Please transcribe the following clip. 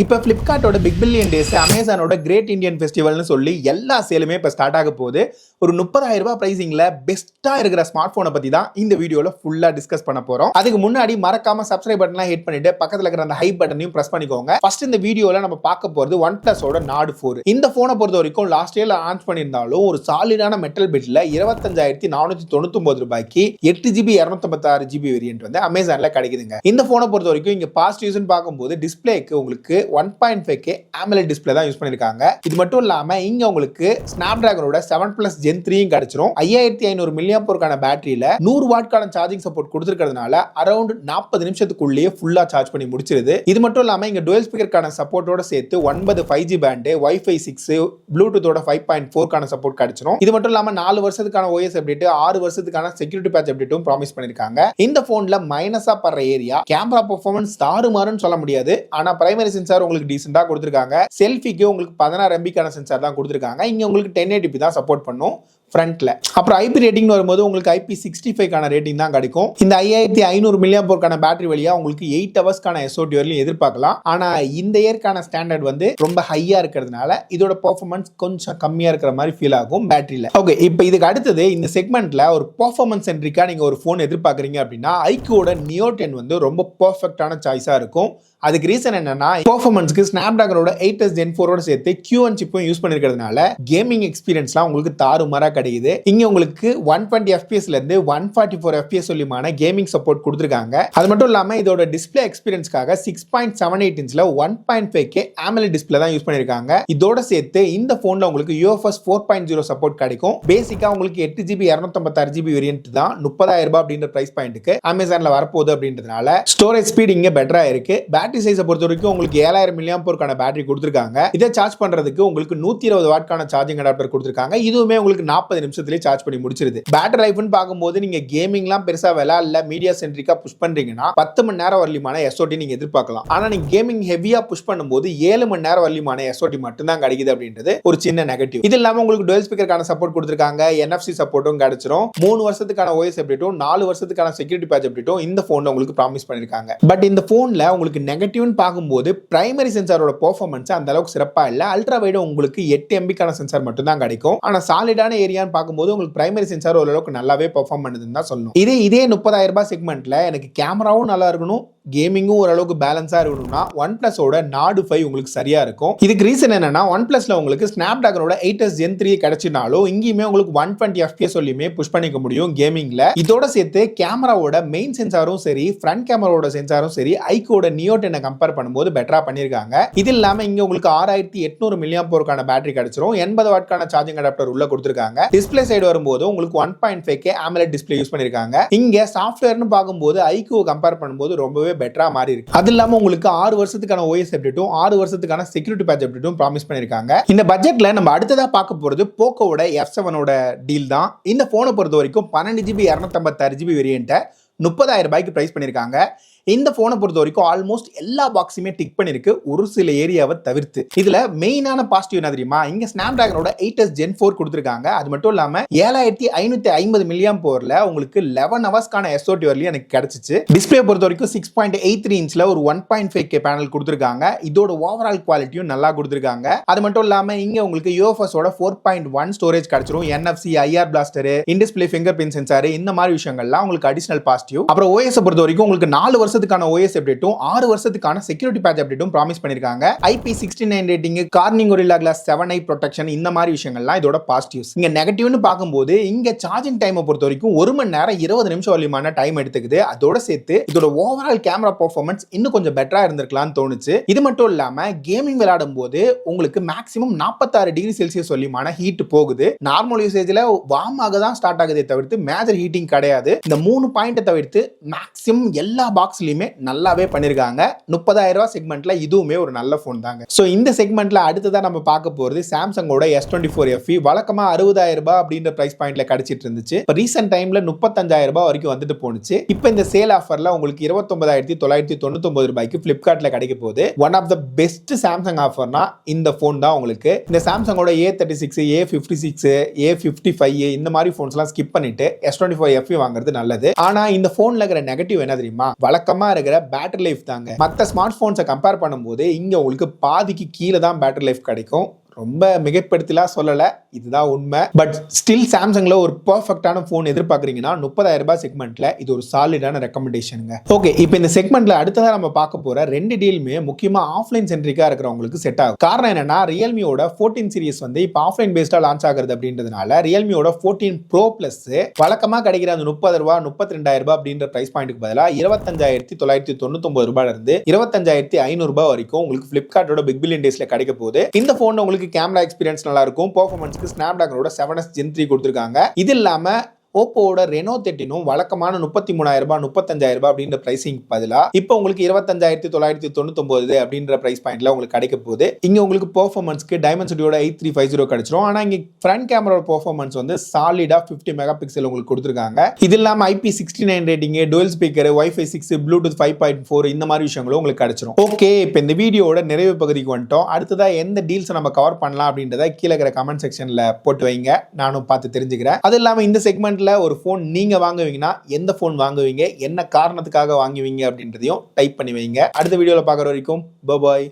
இப்போ ஃப்ளிப்கார்ட்டோட big billion days, அமேசானோட கிரேட் இந்தியன் ஃபெஸ்டிவல்னு சொல்லி எல்லா சேலுமே இப்போ ஸ்டார்ட் ஆக போகுது. ஒரு 30,000 ரூபாய் பிரைசிங்ல பெஸ்ட்டா இருக்கிற ஸ்மார்ட் போனை பத்தி தான் இந்த வீடியோல ஃபுல்லா டிஸ்கஸ் பண்ண போறோம். அதுக்கு முன்னாடி மறக்காம சப்ஸ்கிரைப் பட்டன்லாம் ஹிட் பண்ணிட்டு பக்கத்துல இருக்கிற அந்த ஹை பட்டனையும் பிரஸ் பண்ணிக்கோங்க. ஃபர்ஸ்ட் இந்த வீடியோல நம்ம பார்க்க போறது OnePlus ஓட நாட் 4. இந்த போனை பொறுத்த வரைக்கும் லாஸ்ட் இயர்ல லான்ச் பண்ணியிருந்தாலும் ஒரு சாலிடான மெட்டல் பிட்ல 25,499 ரூபாய்க்கு 8GB 256GB வேரியன்ட் வந்து அமேசான்ல கிடைக்குதுங்க. இந்த போனை பொறுத்த வரைக்கும் இங்க பாஸ்ட் யூஸ்னு பார்க்கும்போது டிஸ்பிளேக்கு உங்களுக்கு 1.5K AMOLED டிஸ்பிளே தான் யூஸ் பண்ணிருக்காங்க. இது மட்டும் இல்லாம இங்க உங்களுக்கு ஸ்னாப்டிராகனோட 7+ Gen 3 கிடைச்சிரும். 5500 mAh பேட்டரியில 100 வாட்கான சார்ஜிங் சப்போர்ட் கொடுத்திருக்கிறதுனால அரௌண்ட் 40 நிமிஷத்துக்குள்ளேயே ஃபுல்லா சார்ஜ் பண்ணி முடிச்சிருது. இது மட்டும் இல்லாம இங்க டுவல் ஸ்பீக்கர்க்கான சப்போர்ட்டோட சேர்த்து 9 5G பேண்ட், Wi-Fi 6, ப்ளூடூத்தோட 5.4 சப்போர்ட் கிடைச்சிரும். இது மட்டும் இல்லாம 4 வருஷத்துக்கான OS அப்டேட், 6 வருஷத்துக்கான செக்யூரிட்டி பேட்ச் அப்டேட்டும் ப்ராமிஸ் பண்ணிருக்காங்க. இந்த போன்ல மைனஸா படுற ஏரியா கேமரா பெர்ஃபார்மன்ஸ் தாறுமாறுன்னு சொல்ல முடியாது. ஆனா பிரைமரி சென்சார் உங்களுக்கு டீசென்ட்டா கொடுத்திருக்காங்க. செல்ஃபிக்கு உங்களுக்கு 16 MB சென்சார் தான் கொடுத்திருக்காங்க. இங்க உங்களுக்கு 1080p தான் சப்போர்ட் பண்ணும் ஃப்ரண்ட்ல. அப்புறம் IP ரேட்டிங் வரும்போது உங்களுக்கு IP65 ரேட்டிங் தான் கிடைக்கும். இந்த 5500 mAh பேட்டரி வழியா உங்களுக்கு 8 ஹவர்ஸ்க்கான SOT வரையும் எதிர்பார்க்கலாம். ஆனா இந்த இயர்க்கான ஸ்டாண்டர்ட் வந்து ரொம்ப ஹையா இருக்கிறதுனால இதோட பெர்ஃபார்மன்ஸ் கொஞ்சம் கம்மியா இருக்கிற மாதிரி ஃபீல் ஆகும் பேட்டரியில. ஓகே, இப்போ இதுக்கு அடுத்தது இந்த செக்மெண்ட்ல ஒரு பெர்ஃபார்மன்ஸ் சென்ட்ரிக்கா நீங்க ஒரு போன் எதிர்பார்க்கறீங்க அப்படின்னா iQOட Neo 10 வந்து ரொம்ப பெர்ஃபெக்ட்டான சாய்ஸா இருக்கும். அதுக்கு ரீசன் என்னன்னா பெர்ஃபார்மன்ஸ்க்கு ஸ்னாப்டிராகனோட 8s Gen 4 ஓட சேர்த்து Q1 சிப்பும் யூஸ் பண்ணிருக்கிறதுனால கேமிங் எக்ஸ்பீரியன்ஸ்லாம் உங்களுக்கு தாறுமாறா கிடைக்குது. இங்க உங்களுக்கு 120 FPS ல இருந்து 144 FPS சொல்லிமான கேமிங் சப்போர்ட் கொடுத்திருக்காங்க. அது மட்டும் இல்லாம இதோட டிஸ்ப்ளே எக்ஸ்பீரியன்ஸ்க்காக 6.78 இன்ச்ல 1.5K AMOLED டிஸ்ப்ளே தான் யூஸ் பண்ணிருக்காங்க. இதோட சேர்த்து இந்த போன்ல உங்களுக்கு UFS 4.0 சப்போர்ட் கிடைக்கும். பேசிக்கா உங்களுக்கு 8GB 256GB வேரியன்ட் தான் 30,000 ரூபாய் அப்படின்ற பிரைஸ் பாயிண்ட்க்கு அமேசான்ல வரப்போகுது அப்படின்றதுனால ஸ்டோரேஜ் ஸ்பீட் இங்க பெட்டரா இருக்கு. பேட்டரி சைஸை பொறுத்த வரைக்கும் உங்களுக்கு 7000 mAh பேட்டரி கொடுத்திருக்காங்க. இதை சார்ஜ் பண்றதுக்கு உங்களுக்கு 120 வாட்கான சார்ஜிங் அடாப்டர் கொடுத்திருக்காங்க. இதுவுமே உங்களுக்கு 40 நிமிஷத்துலயே சார்ஜ் பண்ணி முடிச்சிருது. பேட்டரி லைஃப்னு பார்க்கும்போது நீங்க கேமிங்லாம் பெருசா விளையாடல, மீடியா சென்ட்ரிக்கா புஷ் பண்றீங்கன்னா 10 மணி நேரம் வரலியமான SOT நீங்க எதிர்பார்க்கலாம். ஆனா நீங்க கேமிங் ஹெவியா புஷ் பண்ணும்போது 7 மணி நேரம் வரலியமான SOT மட்டும் தான் கிடைக்குது அப்படின்றது ஒரு சின்ன நெகட்டிவ். இது இல்லாம உங்களுக்கு டுவல் ஸ்பீக்கர்க்கான சப்போர்ட் கொடுத்திருக்காங்க. NFC சப்போர்ட்டும் கிடைச்சிரும். 3 வருஷத்துக்கான OS அப்டேட்டும் 4 வருஷத்துக்கான செக்யூரிட்டி பேட்ச் அப்டேட்டும் இந்த போன்ல உங்களுக்கு ப்ராமிஸ் பண்ணிருக்காங்க. பட் இந்த போன்ல உங்களுக்கு நெகட்டிவ்னு பார்க்கும்போது பிரைமரி சென்சாரோட பெர்ஃபார்மன்ஸ் அந்த அளவுக்கு சிறப்பா இல்ல. அல்ட்ரா வைட் உங்களுக்கு 8 MB சென்சார் மட்டும் தான் கிடைக்கும். ஆனா சாலிடான ஏரியான்னு பார்க்கும்போது உங்களுக்கு பிரைமரி சென்சார் ஓரளவுக்கு நல்லாவே பெர்ஃபார்ம் பண்ணுதுன்னு தான் சொல்லணும். இதே 30,000 ரூபாய் செக்மெண்ட்ல எனக்கு கேமராவும் நல்லா இருக்கணும், கேமிங்கும் ஓரளவுக்கு பேலன்ஸா இருக்கணும்னா OnePlus ஓட நாட் 5 உங்களுக்கு சரியா இருக்கும். இதுக்கு ரீசன் என்னன்னா OnePlusல உங்களுக்கு ஸ்னாப்டிராகனோட 8s Gen 3 கிடைச்சினாலும் இங்கேயுமே உங்களுக்கு 120 FPS சொல்லியுமே புஷ் பண்ணிக்க முடியும் கேமிங்ல. இதோட சேர்த்து கேமராவோட மெயின் சென்சாரும் சரி, ஃப்ரண்ட் கேமராவோட சென்சாரும் சரி iQOட Neo 10 கம்பேர் பண்ணும்போது பெட்டரா பண்ணிருக்காங்க. இது இல்லாம இங்க உங்களுக்கு 6800 mAh பேட்டரி கிடைச்சிரும். 80 வாட்கான சார்ஜிங் அடாப்டர் உள்ள கொடுத்திருக்காங்க. டிஸ்ப்ளே சைடு வரும்போது உங்களுக்கு 1.5K AMOLED டிஸ்ப்ளே யூஸ் பண்ணிருக்காங்க. இங்க சாஃப்ட்வேர்னு பார்க்கும்போது iQO கம்பேர் பண்ணும்போது ரொம்பவே பெட்டரா மாறி இருக்கு. அது இல்லாம உங்களுக்கு 6 வருஷத்துக்கான OS அப்டேட்டும் 6 வருஷத்துக்கான செக்யூரிட்டி பேட்ச் அப்டேட்டும் ப்ராமிஸ் பண்ணிருக்காங்க. இந்த பட்ஜெட்ல நம்ம அடுத்ததா பார்க்க போறது போக்கோவோட F7 ஓட டீல் தான். இந்த போனை பொறுத்த வரைக்கும் 12GB 256GB வேரியன்ட் 30,000 ரூபாய்க்கு பிரைஸ் பண்ணிருக்காங்க. இந்த போனை பொறுத்த வரைக்கும் ஆல்மோஸ்ட் எல்லா பாக்ஸுமே டிக் பண்ணிருக்கு, ஒரு சில ஏரியாவை தவிர்த்து. இதுல மெயினான பாசிட்டிவ் என்ன தெரியுமா, இங்க ஸ்னாப்டிராகனோட 8s Gen 4 கொடுத்திருக்காங்க. அது மட்டும் இல்லாம 7550 mAh உங்களுக்கு 11 ஹவர்ஸ்க்கான SOT வரலையும் எனக்கு கிடைச்சிச்சு. டிஸ்பிளே பொறுத்த வரைக்கும் 6.83 இன்ச்ல ஒரு 1.5K பேனல் கொடுத்திருக்காங்க. இதோட ஓவரால் குவாலிட்டியும் நல்லா கொடுத்திருக்காங்க. அது மட்டும் இல்லாம இங்க உங்களுக்கு UFS ஓட 4.1 ஸ்டோரேஜ் கிடைச்சிரும். NFC, IR பிளாஸ்டர், இன் டிஸ்ப்ளே ஃபிங்கர் பிரிண்ட் சென்சார், இந்த மாதிரி விஷயங்கள்லாம் உங்களுக்கு அடிஷனல் பாசிட்டிவ். அப்புறம் OS பொறுத்த வரைக்கும் உங்களுக்கு 4 வருஷத்துக்கான OS அப்டேட்டும் 6 வருஷத்துக்கான செக்யூரிட்டி பேட்ச் அப்டேட்டும் ப்ராமிஸ் பண்ணிருக்காங்க. IP69 rating, Corning Gorilla Glass 7i protection, இந்த மாதிரி விஷயங்கள்லாம் இதோட பாசிட்டிவ்ஸ். இங்க நெகட்டிவ்னு பார்க்கும்போது இங்க சார்ஜிங் டைமை பொறுத்த வரைக்கும் 1 மணி நேரம் 20 நிமிஷம் வரலியமான டைம் எடுத்துக்குது. அதோட சேர்த்து இதோட ஓவரால் கேமரா பெர்ஃபார்மன்ஸ் இன்னும் கொஞ்சம் பெட்டரா இருந்திருக்கலாம்னு தோணுச்சு. இது மட்டும் இல்லாம கேமிங் விளையாடும் போது உங்களுக்கு மேக்ஸிமம் 46 டிகிரி செல்சியஸ் வரலியமான ஹீட் போகுது. நார்மல் யூசேஜ்ல வார்ம் ஆக தான் ஸ்டார்ட் ஆகுதே தவிர்த்து மேஜர் ஹீட்டிங் கிடையாது. இந்த 3 பாயிண்ட் தவிர்த்து மேக்ஸிமம் எல்லா பாக்ஸ்லயுமே நல்லாவே பண்ணிருக்காங்க. 30,000 ரூபாய் செக்மெண்ட்ல இதுவுமே ஒரு நல்ல போன் தாங்க. சோ இந்த செக்மெண்ட்ல அடுத்ததா நம்ம பார்க்க போறது சாம்சங்கோட S24 FE. வழக்கமா 60,000 ரூபாய் அப்படின்ற பிரைஸ் பாயிண்ட்ல கிடைச்சிட்டு இருந்துச்சு. இப்போ ரீசன்ட் டைம்ல 35,000 ரூபாய் வரைக்கும் வந்துட்டு போனுச்சு. இப்போ இந்த சேல் ஆஃபர்ல உங்களுக்கு 29,999 ரூபாய்க்கு பிளிப்கார்ட்ல கிடைக்க போகுது. One of the best Samsung ஆஃபர்னா இந்த போன் தான் உங்களுக்கு. இந்த சாம்சங்கோட A36, A56, A55 இந்த மாதிரி போன்ஸ்லாம் ஸ்கிப் பண்ணிட்டு S24 FE வாங்குறது நல்லது. ஆனா இந்த போன்ல இருக்கிற நெகட்டிவ் என்ன தெரியுமா, வழக்கமா வழக்கமா இருக்கிற பேட்டரி லைஃப் தாங்க. மற்ற ஸ்மார்ட் போன்ஸை கம்பேர் பண்ணும்போது இங்க உங்களுக்கு பாதிக்கு கீழே தான் பேட்டரி லைஃப் கிடைக்கும். ரொம்ப மிகைப்படுத்தலாம் சொல்லல, இதுதான் உண்மை. பட் ஸ்டில் சாம்சங்ல ஒரு பெர்ஃபெக்ட்டான போன் எதிர்பார்க்குறீங்கன்னா 30,000 ரூபாய் செக்மெண்ட்ல இது ஒரு சாலிடான ரெக்கமெண்டேஷனுங்க. ஓகே, இப்போ இந்த செக்மெண்ட்ல அடுத்ததா நம்ம பார்க்க போற 2 டீலுமே முக்கியமா ஆஃப்லைன் சென்ட்ரிக்கா இருக்கிறவங்களுக்கு செட் ஆகும். காரணம் என்னன்னா, ரியல்மியோட 14 சீரிஸ் வந்து இப்போ ஆஃப்லைன் பேஸ்டா லான்ச் ஆகுறது அப்படின்றதுனால ரியல்மியோட 14 ப்ரோ பிளஸ் வழக்கமா கிடைக்கிற அந்த 30 ரூபாய் 32,000 ரூபாய் அப்படின்ற பிரைஸ் பாயிண்ட்க்கு பதிலாக 25,999 ரூபாயில இருந்து 25,500 ரூபாய் வரைக்கும் உங்களுக்கு பிளிப்கார்ட்டோட பிக் பில்லியன் டேஸ்ல கிடைக்க போகுது. இந்த போன் உங்களுக்கு கேமரா எக்ஸ்பீரியன்ஸ் நல்லா இருக்கும். பெர்ஃபார்மன்ஸ்க்கு ஸ்னாப்டிராகனோட 7S Gen 3 கொடுத்திருக்காங்க. இது இல்லாம ஓப்போவோட ரெனோ 13 வழக்கமான 33,000 ரூபாய் 35,000 ரூபாய் அப்படின்ற பிரைசிங் பதிலா இப்போ உங்களுக்கு 25,999 அப்படின்ற பிரைஸ் பாயிண்ட்ல உங்களுக்கு கிடைக்க போகுது. இங்க உங்களுக்கு பெர்ஃபார்மன்ஸ்க்கு டைமென்சிட்டியோட 8350 கிடைச்சிரும். ஆனா இங்க ஃப்ரண்ட் கேமராவோட பெர்ஃபார்மன்ஸ் வந்து சாலிடா 50 மெகா பிக்சல் உங்களுக்கு கொடுத்திருக்காங்க. இது இல்லாம IP69 rating, twelve speaker, Wi-Fi 6, Bluetooth 5.4 இந்த மாதிரி விஷயங்களும் உங்களுக்கு கிடைச்சிரும். ஓகே, இப்போ இந்த வீடியோவோட நிறைவு பகுதிக்கு வந்துட்டோம். அடுத்ததா எந்த டீல்ஸ் நம்ம கவர் பண்ணலாம் அப்படின்றத கீழே இருக்கிற கமெண்ட் செக்ஷன்ல போட்டு வைங்க, நானும் பார்த்து தெரிஞ்சுக்கிறேன். அது இல்லாம இந்த செக்மெண்ட் ஒரு போன் நீங்க வாங்குவீங்கன்னா எந்த போன் வாங்குவீங்க, என்ன காரணத்துக்காக வாங்குவீங்க அப்படின்றதையும் டைப் பண்ணி வைங்க. அடுத்த வீடியோல பார்க்குற வரைக்கும் பை பாய்.